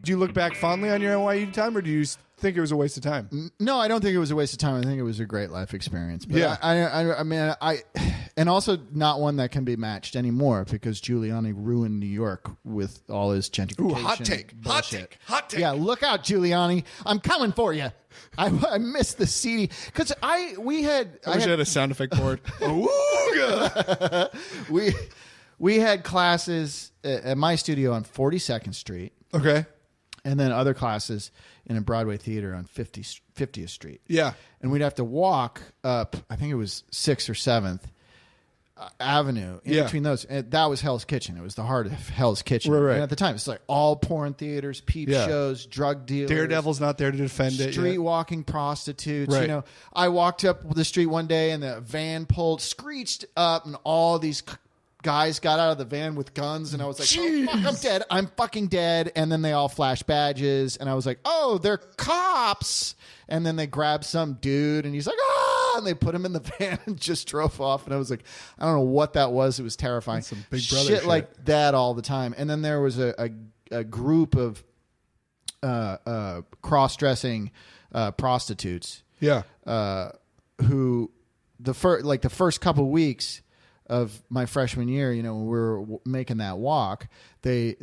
Do you look back fondly on your NYU time, or do you think it was a waste of time? No, I don't think it was a waste of time. I think it was a great life experience. But Yeah. I mean, and also not one that can be matched anymore because Giuliani ruined New York with all his gentrification. Ooh, hot take. Bullshit. Hot take. Yeah, look out, Giuliani. I'm coming for you. I missed the CD because we had. I wish I had a sound effect board. we had classes at my studio on 42nd Street. Okay. And then other classes in a Broadway theater on 50th Street. Yeah. And we'd have to walk up, I think it was 6th or 7th Avenue in between those. And that was Hell's Kitchen. It was the heart of Hell's Kitchen. Right. And at the time, it's like all porn theaters, peep shows, drug dealers. Daredevil's not there to defend it. Street walking prostitutes. Right. You know, I walked up the street one day and the van screeched up and all these guys got out of the van with guns, and I was like, oh, fuck, I'm dead. I'm fucking dead. And then they all flashed badges, and I was like, oh, they're cops. And then they grabbed some dude, and he's like, ah, and they put him in the van and just drove off. And I was like, I don't know what that was. It was terrifying. That's some Big Brother shit like that all the time. And then there was a group of cross-dressing prostitutes. Yeah. Who the first couple weeks of my freshman year, you know, when we were making that walk, they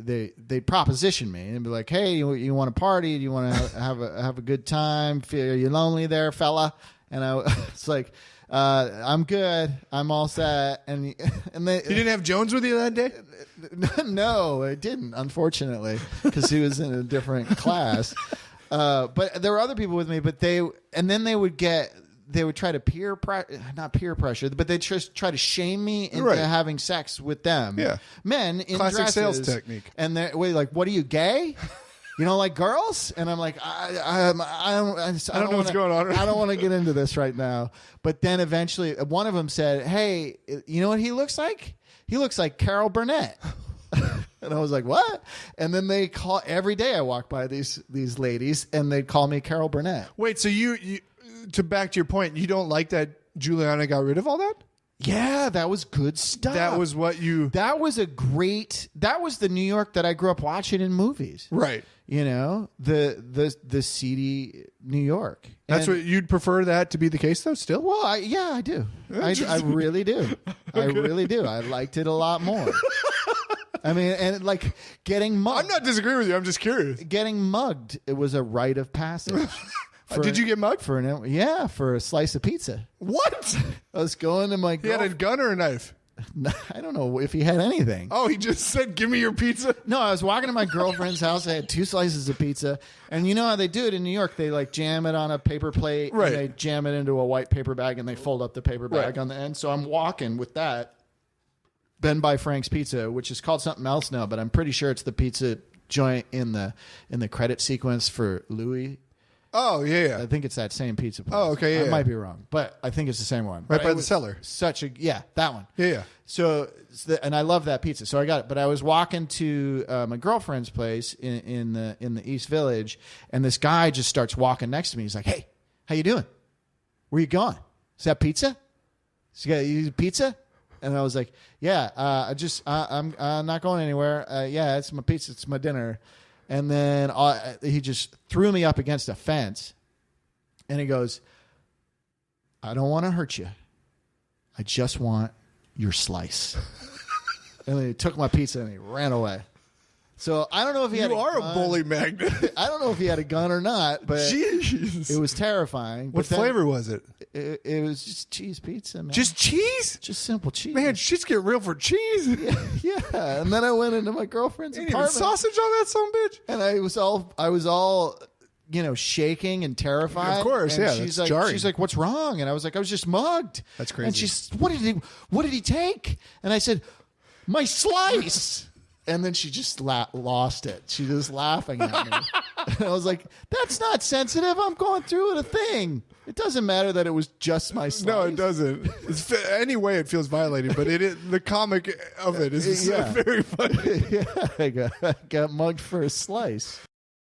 proposition me and be like, "Hey, you want to party? Do you want to have a good time? Are you lonely there, fella?" And I was like, "I'm good. I'm all set." And they, you didn't have Jones with you that day? No, I didn't, unfortunately, because he was in a different class. But there were other people with me. But they would try to not peer pressure, but they just try to shame me into having sex with them. Yeah. Men in classic dresses, sales technique. And they're like, what are you, gay? You don't like girls? And I'm like, I don't know what's going on. I don't want to get into this right now. But then eventually one of them said, hey, you know what he looks like? He looks like Carol Burnett. And I was like, what? And then they call every day I walk by these ladies and they'd call me Carol Burnett. Wait, so you to back to your point, you don't like that Giuliani got rid of all that? Yeah, that was good stuff. That was what you... That was the New York that I grew up watching in movies. Right. You know, the seedy New York. That's what you'd prefer that to be the case, though, still? Well, I do. I really do. Okay. I really do. I liked it a lot more. I mean, and like getting mugged. I'm not disagreeing with you. I'm just curious. Getting mugged, it was a rite of passage. Did you get mugged? For a slice of pizza. What? I was going to my girlfriend. He had a gun or a knife? I don't know if he had anything. Oh, he just said, give me your pizza? No, I was walking to my girlfriend's house. I had 2 slices of pizza. And you know how they do it in New York? They like jam it on a paper plate. Right. And they jam it into a white paper bag and they fold up the paper bag on the end. So I'm walking with that. Been by Frank's Pizza, which is called something else now, but I'm pretty sure it's the pizza joint in the credit sequence for Louis. Oh, yeah. I think it's that same pizza place. Oh, okay, yeah. I might be wrong, but I think it's the same one. Right by the cellar. That one. Yeah. So, and I love that pizza. So I got it. But I was walking to my girlfriend's place in the East Village, and this guy just starts walking next to me. He's like, "Hey, how you doing? Where you going? Is that pizza? You pizza?" And I was like, "Yeah, I'm not going anywhere. Yeah, it's my pizza. It's my dinner." And then he just threw me up against a fence, and he goes, "I don't want to hurt you. I just want your slice." And then he took my pizza and he ran away. So I don't know if he had a bully magnet. I don't know if he had a gun or not, but Jeez. It was terrifying. What flavor was it? It was just cheese pizza, man. Just cheese? Just simple cheese. Man, shit's get real for cheese. Yeah. And then I went into my girlfriend's apartment. Even sausage on that son bitch? And I was all shaking and terrified. Of course, and yeah. She's that's like, jarring. She's like, "What's wrong?" And I was like, "I was just mugged." That's crazy. And she's, "What did he take?" And I said, "My slice." And then she just lost it. She was laughing at me. And I was like, "That's not sensitive. I'm going through with a thing. It doesn't matter that it was just my slice." No, it doesn't. Anyway, it feels violating, but the comic of it is very funny. Yeah, I got mugged for a slice.